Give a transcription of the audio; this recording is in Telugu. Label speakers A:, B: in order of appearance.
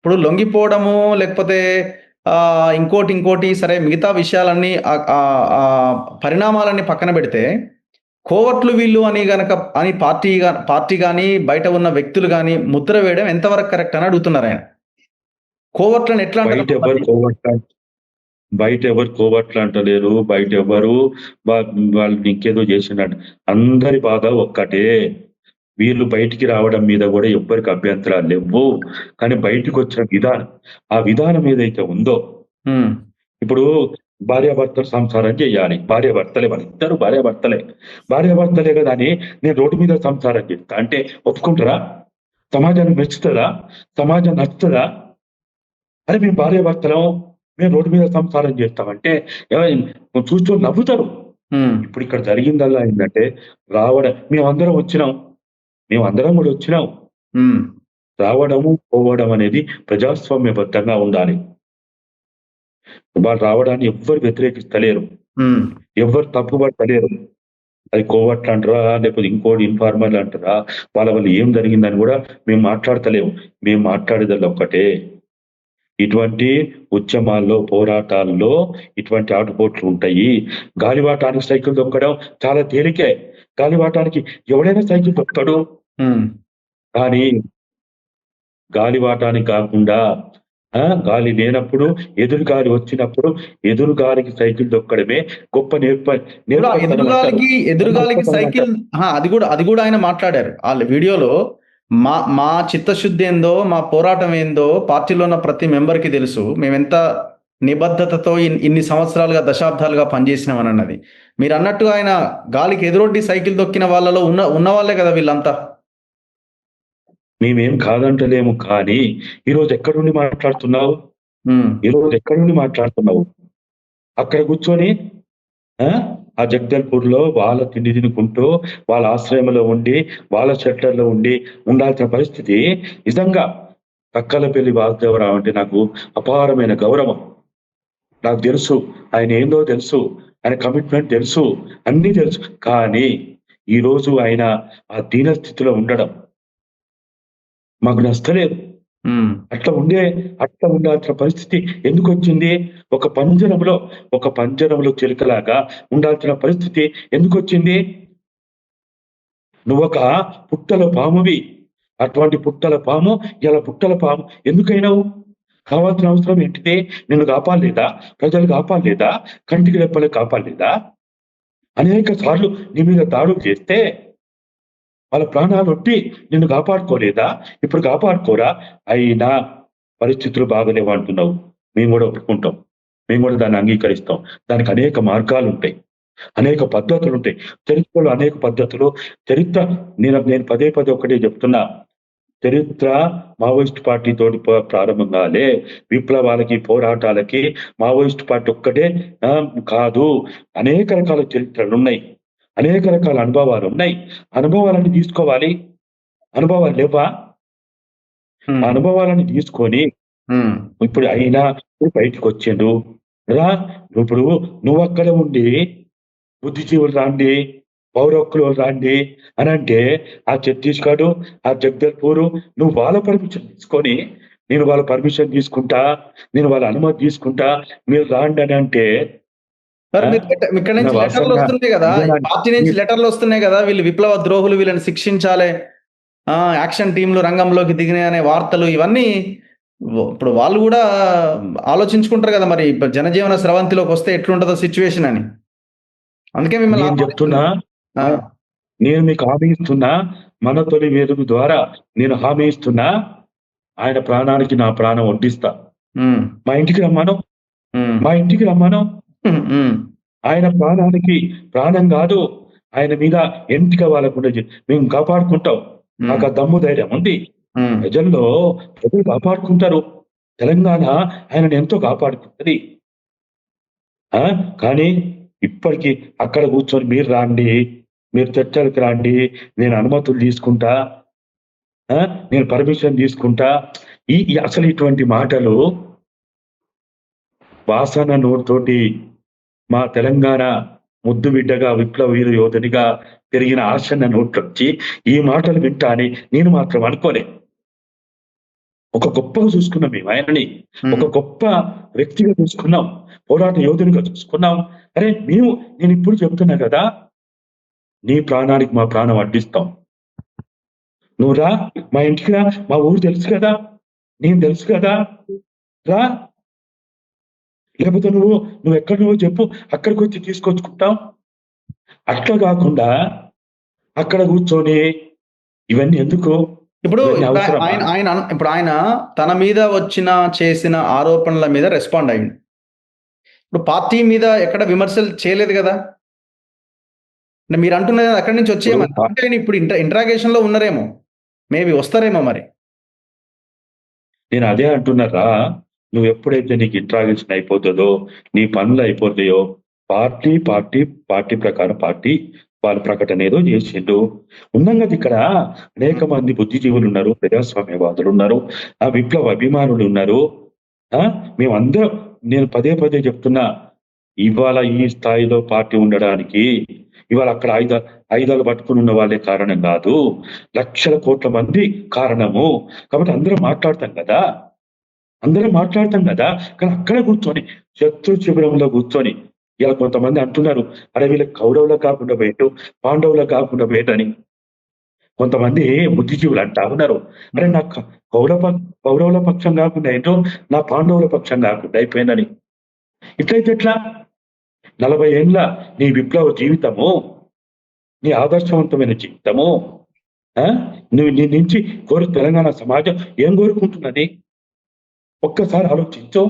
A: ఇప్పుడు లొంగిపోవడము లేకపోతే ఇంకోటి సరే మిగతా విషయాలన్నీ పరిణామాలన్నీ పక్కన పెడితే, కోవట్లు వీళ్ళు అని గనక అని పార్టీ గాని, బయట ఉన్న వ్యక్తులు గాని ముద్ర వేయడం ఎంతవరకు కరెక్ట్ అని అడుగుతున్నారాయన. కోవట్లని ఎట్లా అంటారు?
B: బయటెవ్వరు కోవట్లు అంటలేరు. బయటెవ్వరు వాళ్ళు ఇంకేదో చేసిండంట. అందరి బాధ ఒక్కటే. వీళ్ళు బయటికి రావడం మీద గూడా ఎవ్వరికి అభ్యంతరాలు లెవ్వు. కానీ బయటికొచ్చిన విధానం, ఆ విధానం ఏదైతే ఉందో,
A: హ్మ్.
B: ఇప్పుడు భార్యాభర్తలు సంసారం చేయాలి. భార్యాభర్తలే వాళ్ళిద్దరూ భార్యాభర్తలే. భార్యాభర్తలే గదా అని నేను రోడ్డు మీద సంసారం చేస్తా అంటే ఒప్పుకుంటారా? సమాజానికి మెచ్చుతదా? సమాజం నచ్చుతదా? అరే మేము భార్యాభర్తలం, మేము రోడ్డు మీద సంసారం చేస్తామంటే చూస్తూ నవ్వుతారు.
A: హ్మ్.
B: ఇప్పుడు ఇక్కడ జరిగిందల్లా ఏంటంటే మేమందరం వచ్చినాం. మేమందరం గూడా వచ్చినాం.
A: హ్మ్.
B: రావడము, పోవడం అనేది ప్రజాస్వామ్యబద్ధంగా ఉండాలి. వాళ్ళు రావడాన్ని ఎవ్వరు వ్యతిరేకిస్తలేరు.
A: హ్మ్.
B: ఎవ్వరు తప్పుపడతలేరు. అది కోవట్లంటరా, లేకపోతే ఇంకోటి ఇన్ఫార్మర్లు అంటారా, వాళ్ళ వల్ల ఏం జరిగిందని గూడా మేము మాట్లాడతలేము. మేము మాట్లాడేదల్లా ఒక్కటే. ఇటువంటి ఉద్యమాల్లో, పోరాటాల్లో ఇటువంటి ఆటుపోట్లు ఉంటాయి. గాలివాటానికి సైకిల్ తొక్కడం చాలా తేలికే. గాలివాటానికి ఎవడైనా సైకిల్ తొక్కుతాడు.
A: హ్మ్.
B: కానీ గాలివాటానికి కాకుండా గాలి లేనప్పుడు, ఎదురు గాలి వచ్చినప్పుడు, ఎదురు గాలికి సైకిల్ తొక్కడమే గొప్ప
A: ఇప్పుడు ఆ
B: నేర్పరితనం అంటారు.
A: ఎదురుగాలికి
B: గొప్పతనం
A: సైకిల్
B: అంటారు.
A: అది గూడా ఆయన మాట్లాడారు. ఆళ్ళ వీడియోలో మా మా చిత్తశుద్ధి ఏందో, మా పోరాటం ఏందో పార్టీలో ఉన్న ప్రతి మెంబర్‌కి తెలుసు. మేమెంత నిబద్ధతతో ఇన్ని సంవత్సరాలుగా, దశాబ్దాలుగా పనిచేసినామనన్నది. మీరన్నట్టుగా ఆయన గాలికి ఎదురొడ్డి సైకిల్ తొక్కిన వాళ్ళలో ఉన్నవాళ్ళే గదా వీళ్ళంతా.
B: మేమేం కాదంటలేము. కానీ ఈరోజు ఎక్కడుండి మాట్లాడుతున్నావు?
A: హ్మ్.
B: ఈరోజు ఎక్కడుండి మాట్లాడుతున్నావు? అక్కడ కూర్చొని ఆ! ఆ జగదల్పూర్‌లో వాళ్ళ తిండి తినుకుంటూ, వాళ్ళ ఆశ్రయంలో ఉండి, వాళ్ళ షెల్టర్‌లో ఉండాల్సిన పరిస్థితి నిజంగా తక్కలపల్లి వాసుదేవరావు అంటే నాకు అపారమైన గౌరవం. నాకు తెలుసు. ఆయన ఏందో తెలుసు. ఆయన కమిట్మెంట్ తెలుసు. అన్నీ తెలుసు. కానీ ఈరోజు ఆయన ఆ దీనస్థితిలో ఉండడం మాకు నచ్చలేదు.
A: హ్మ్.
B: అట్లా ఉండాల్సిన పరిస్థితి ఎందుకొచ్చింది? ఒక పంజరంలో చిలుకలాగా ఉండాల్సిన పరిస్థితి ఎందుకొచ్చింది? నువ్వొక పుట్టల పామువి. అటువంటి పుట్టల పాము ఇలా పుట్టల పాము ఎందుకైనావు? కావాల్సిన అవసరం ఏంటిది? నిన్ను కాపాడలేదా? ప్రజలు కాపాడలేదా? కంటికి రెప్పలే కాపాడలేదా? అనేక సార్లు నీ మీద దాడులు చేస్తే వాళ్ళ ప్రాణాలొట్టి నిన్ను కాపాడుకోలేదా? ఇప్పుడు కాపాడుకోరా? అయినా పరిస్థితులు బాగాలేవు అంటున్నావు. మేము గూడా ఒప్పుకుంటాం. మేము గూడా దాన్ని అంగీకరిస్తాం. దానికి అనేక మార్గాలుంటాయి. అనేక పద్ధతులుంటాయి. చరిత్రలో అనేక పద్ధతులు చరిత్ర నేను పదే పదే ఒకటే చెప్తున్నా. చరిత్ర మావోయిస్ట్ పార్టీ తోటి ప్రారంభం కాలే. విప్లవాలకి, పోరాటాలకి మావోయిస్ట్ పార్టీ ఒక్కటే కాదు. అనేక రకాల చరిత్రలున్నాయి. అనేక రకాల అనుభవాలున్నాయి. అనుభవాలన్నీ తీసుకోవాలి. అనుభవాలు లెవ్వా? ఆ
A: హ్మ్.
B: అనుభవాలను తీసుకొని
A: హ్మ్.
B: ఇప్పుడు బయటికొచ్చిండ్రు. రా ఇప్పుడు నువ్వక్కడ ఉండి బుద్ధిజీవులు రాండి, పౌర హక్కులోళ్ళు రాండి అనంటే, ఆ ఛత్తీస్‌గఢ్, ఆ జగదల్పూరు నువ్వు వాళ్ళ పర్మిషన్ తీసుకొని, నేను వాళ్ళ పర్మిషన్ తీసుకుంటా, నేను వాళ్ళ అనుమతి తీసుకుంటా, మీరు రాండి అనంటే
A: మరి
B: ఆ!
A: మీరు ఇక్కడి
B: నా
A: నుంచి
B: వాస్తవంగా
A: లెటర్‌లొస్తున్నాయి గదా! ఈ
B: ఇదేనా
A: పార్టీ నుంచి
B: మీరు
A: లెటర్‌లొస్తున్నాయి గదా! వీళ్ళు విప్లవ ద్రోహులు, వీళ్ళని శిక్షించాలే. యాక్షన్ టీమ్‌లు రంగంలోకి దిగినాయనే వార్తలు ఇవన్నీ ఇప్పుడు వాళ్ళు గూడా ఆలోచించుకుంటారు గదా! మరి జనజీవన స్రవంతిలోకొస్తే ఎట్లుంటదో సిట్యుయేషన్ అని. అందుకే మిమ్మల్ని
B: నేను చెప్తున్నా
A: ఆహ్వానిస్తున్నారు. ఆ!
B: నే నేను మీకు హామీ ఇస్తున్నా, మన తొలి వేడుక ద్వారా నేను హామీ ఇస్తున్నా, ఆయన ప్రాణానికి నా ప్రాణం ఒడ్డిస్తా.
A: హ్మ్.
B: మా ఇంటికి రమ్మను.
A: హ్మ్.
B: మా ఇంటికి రమ్మను.
A: హ్మ్. హ్మ్.
B: ఆయన ప్రాణానికి ప్రాణం గాదు. ఆయన మీద ఎంటిక వాలకుండా మేము కాపాడుకుంటాం.
A: హ్మ్.
B: మాకా దమ్ము ధైర్యం ఉంది.
A: హ్మ్.
B: ప్రజలు కాపాడుకుంటారు. తెలంగాణ ఆయనను ఎంతో కాపాడుకుంటది. ఆ! కానీ ఇప్పటికి అక్కడ కూర్చొని మీరు రాండి, మీరు చర్చలకు రాండి, నేను అనుమతులు తీసుకుంటా, ఆ! నేను పర్మిషన్ తీసుకుంటా. ఈ ఈ అసలు ఇటువంటి మాటలు వాసన నోటితోటి మా తెలంగాణ ముద్దు బిడ్డగా, విప్లవ వీర యోధునిగా పెరిగిన ఆశన్న నోట్లోంచి ఈ మాటలు వింటా అని నేను మాత్రం అనుకోలే. ఒక గొప్పగా చూసుకున్నాం మేము ఆయనని, ఒక
A: ఉమ్.
B: గొప్ప వ్యక్తిగా చూసుకున్నాం, పోరాట యోధునిగా చూసుకున్నాం. అరే నేను ఇప్పుడు చెప్తున్నా కదా, నీ ప్రాణానికి మా ప్రాణం అడ్డిస్తాం, నువ్వు రా, మా ఇంటికి రా, మా ఊరు తెలుసు కదా, నేను తెలుసు కదా, రా. లేకపోతే నువ్వు ఎక్కడ నువ్వు చెప్పు, అక్కడికి వచ్చి తీసుకొచ్చుకుంటాం. అట్లా కాకుండా అక్కడ కూర్చొని ఇవన్నీ ఎందుకు?
A: ఇప్పుడు
B: ఇవన్నీ
A: ఇప్పుడు
B: అవసరమా?
A: ఆయన ఆయన ఇప్పుడు ఆయన తన మీద చేసిన ఆరోపణల మీద రెస్పాండ్ అయ్యింది. ఇప్పుడు పార్టీ మీద ఎక్కడ విమర్శలు చేయలేదు కదా. అంటే మీరు అంటున్నది అక్కడి నుంచి
B: ఇప్పుడు
A: వచ్చేయమని, అంటే ఆయన ఇప్పుడు ఇంట్రాగేషన్ లో ఉన్నారేమో, మేబీ వస్తారేమో మరి.
B: నేను అదే అంటున్నారా, నువ్వు ఎప్పుడైతే నీకు ఇంట్రాగేషన్ అయిపోతుందో, నీ పనులు అయిపోతాయో, పార్టీ పార్టీ పార్టీ ప్రకారం పార్టీ వాళ్ళ ప్రకటన ఏదో చేసిండు. ఉన్నాం కదా ఇక్కడ, అనేక మంది బుద్ధిజీవులు ఉన్నారు, ప్రజాస్వామ్యవాదులు ఉన్నారు, ఆ విప్లవ అభిమానులు ఉన్నారు. మేమందరం, నేను పదే పదే చెప్తున్నా, ఇవాళ ఈ స్థాయిలో పార్టీ ఉండడానికి ఇవాళ అక్కడ ఆయుధాలు పట్టుకుని ఉన్న వాళ్ళే కారణం కాదు, లక్షల కోట్ల మంది కారణము. కాబట్టి అందరం మాట్లాడతాం కదా, కానీ అక్కడ కూర్చొని, శత్రు శిబిరంలో కూర్చొని, ఇలా కొంతమంది అంటున్నారు, అరే వీళ్ళకి కౌరవులకు కాకుండా పోయేట్టు, పాండవులకు కాకుండా పోయేటని కొంతమంది బుద్ధిజీవులు అంటా ఉన్నారు. అరే నాకు కౌరవుల పక్షం కాకుండా ఏంటో, నా పాండవుల పక్షం కాకుండా అయిపోయిందని. ఇట్లయితే ఎట్లా? 40 ఏండ్ల నీ విప్లవ జీవితము, నీ ఆదర్శవంతమైన జీవితము, నువ్వు నీ నుంచి తెలంగాణ సమాజం ఏం కోరుకుంటున్నది? ఒక్కసారి ఆలోచించు.